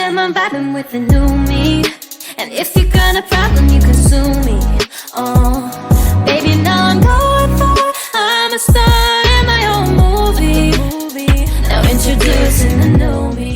am, I'm vibing with the new me. And if you got a problem, you can sue me. Oh, baby, now I'm going for it. I'm a star in my own movie. Now introducing the new me.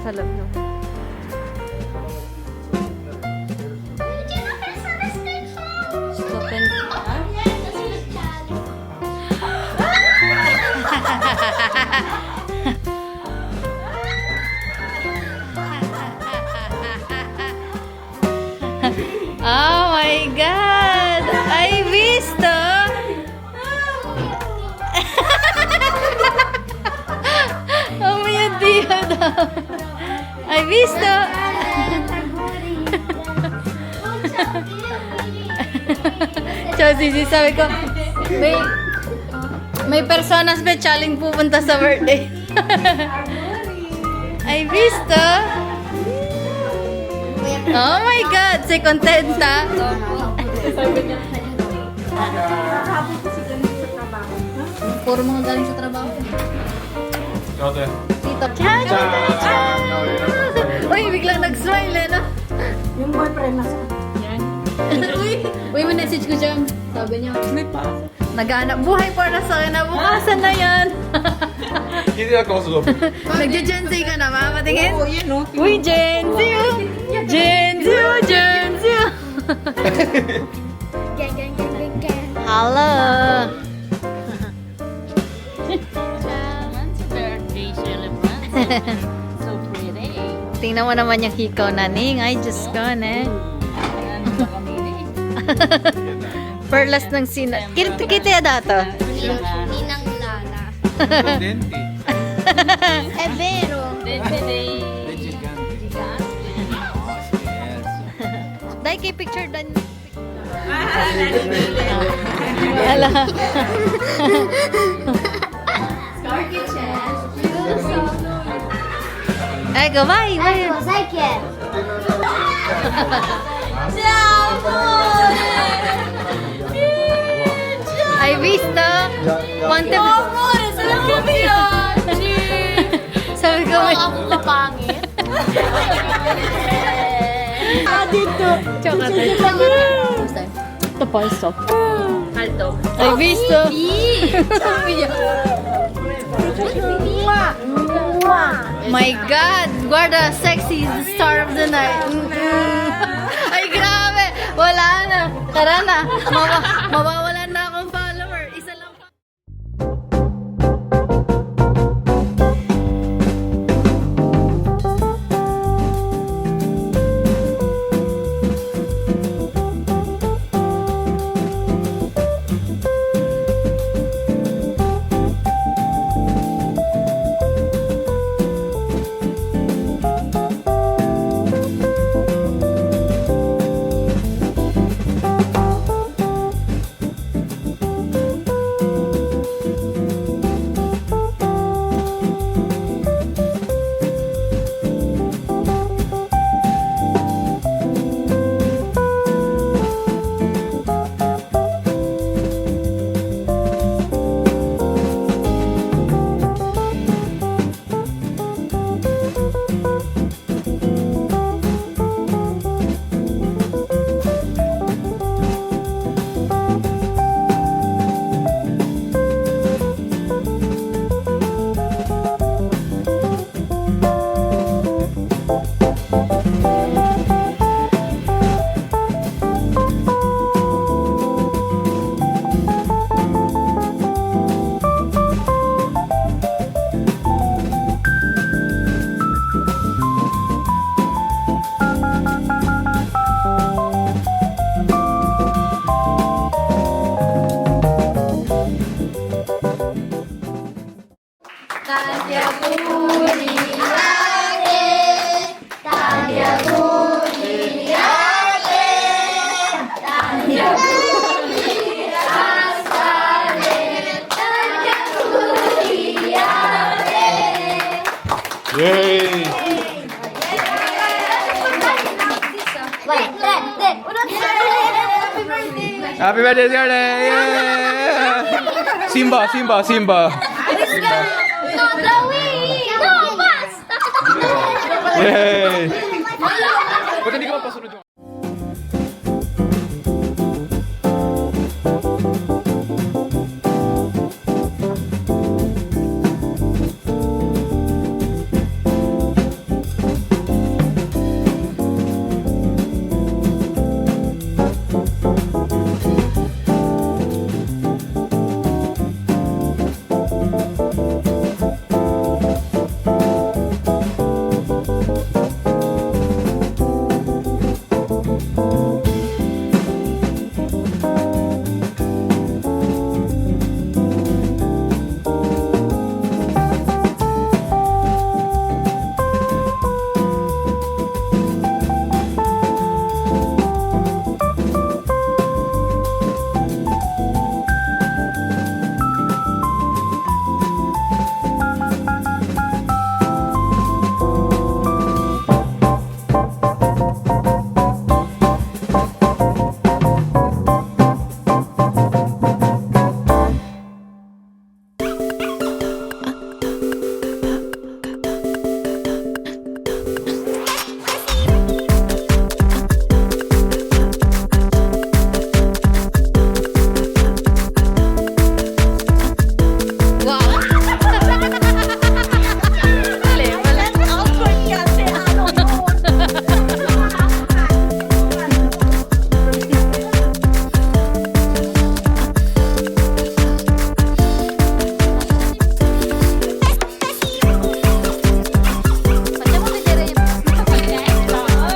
Sa loob nung. Open. Oh my God! Ay, visto! Oh my God! Ay, visto! Chosy, sabi ko, may persona specialing pupunta sa birthday. Ay, visto! Oh my God! Si Contenta! Puro mga galing sa trabaho. Ate. Tito. Ciao! Uy, biglang nag-smile eh, no? Yung boyfriend nasa. Uy, may message ko siya. Sabi niya, nag-aanap buhay para sa akin na bukasan na yan. Hindi ako sulo. Nagja-Gen Z ka na, ma? Patingin? Oo, yan o. Uy, Gen Z! Oh. Gen Z! Oh, Gen Z! Oh. Hello! Birthday celebrant. So pretty. Tingnan mo naman yung hikaw na ning. Ay, Diyos ko, ne? Ano ba kami ni? Perlas ng sina. Kita ya dato. Ninang Lala. Denti. Eh, vero. Birthday. Dahil kay picture dan. Ala. Ay, go, bye, bye. Ay, visto. Ponte. Sabi ko, may... Kapangit. Dito. Chocolate. Ito pa, stop. Alto. Ay, visto. My God! Guarda, sexy is the star of the night. Ay, grabe! Wala na. Tara na. Mawawalan na akong follower. Isa lang pa. Happy birthday, Scarlett! Yeah! Simba, Simba, Simba. No, Chloe! No, pass! Yay! Ba't hindi ka mapasunod yung...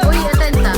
Uy, atenta.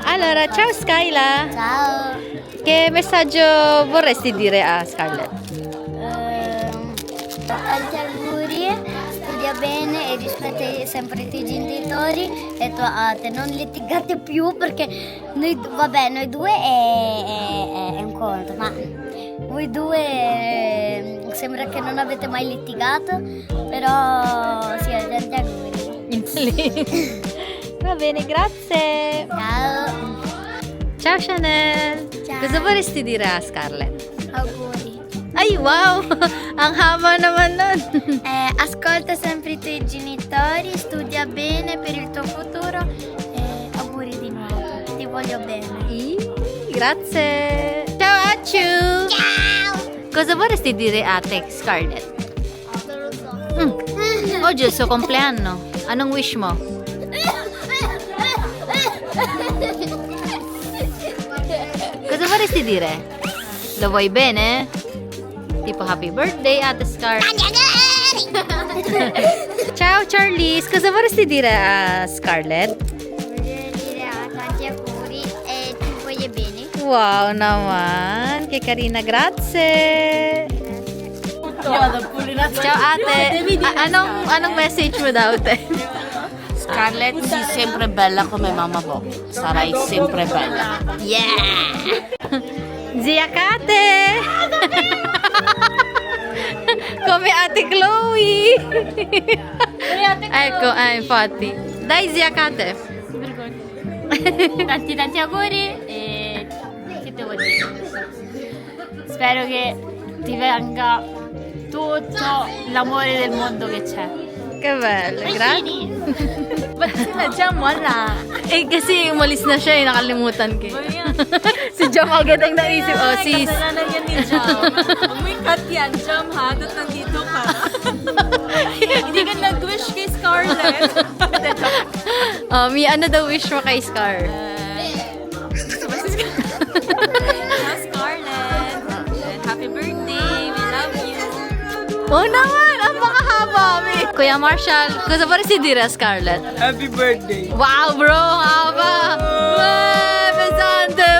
Allora, ciao Skyla. Ciao! Che messaggio vorresti dire a Scarlett? Tanti auguri, studia bene e rispetta sempre i tuoi genitori e tua ate. Non litigate più perché noi due è un conto, ma voi due sembra che non avete mai litigato, però sì, tanti auguri. Va bene, grazie. Ciao! Ciao Chanel. Ciao. Cosa vorresti dire a Scarlett? Auguri! Ay, wow! Ang haba naman nun. Ascolta sempre i tuoi genitori, studia bene per il tuo futuro e auguri di nuovo, ti voglio bene. Grazie. Ciao Achu. Ciao! Cosa vorresti dire a te, Scarlett? Non lo so. Oggi è il suo compleanno. Anong wish mo? Cosa vorresti dire? Lo vuoi bene? Tipo happy birthday, Ate Scar. Ciao Charlize, cosa vorresti dire a Scarlett? Voglio dire tanti auguri e ti voglio bene. Wow naman, che carina, grazie. Ciao ate, anong message mo daw te? Scarlett, sei sempre bella come mamma Bo. Sarai sempre bella. Yeah! Zia Kate! Come ate Chloe! Ecco, infatti. Dai zia Kate! Tanti auguri e che devo dire? Spero che ti venga tutto l'amore del mondo che c'è. Che bello, grazie. Ba't sila Jam wala? Eh, kasi umalis na siya, nakalimutan ko. Si Jam agad ang naisip. Oh, sis. Kasalanan yan ni Jam. Huwag mo i-cut yan, Jam ha? Dapat nandito ka. Hindi ka nag-wish kay Scarlett. Mi, ano daw wish mo kay Scar? Oo naman, ang pakahaba, mi. Kuya Marshall, gusto pa rin si Dira Scarlett. Happy birthday. Wow, bro, haba. Wow, pesante.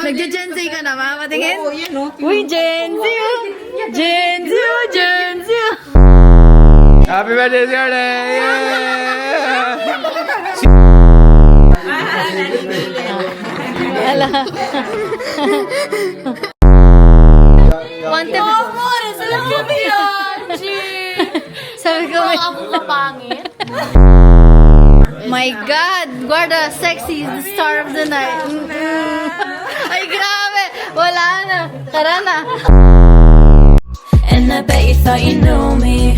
Nagja-Gen Z ka na ba? Patingin? Oo, yun o. Uy, Gen Z oh. Gen Z oh, Gen Z oh. Happy birthday, Scarlett! Yeah! Ala. Wante pa. Amore, salam ko Bianchi! Sabi ko, Ako kapangit. my God, Guarda, sexy is the star of the night. Ay, grabe. Wala na. Tara na. And I bet you thought you knew me.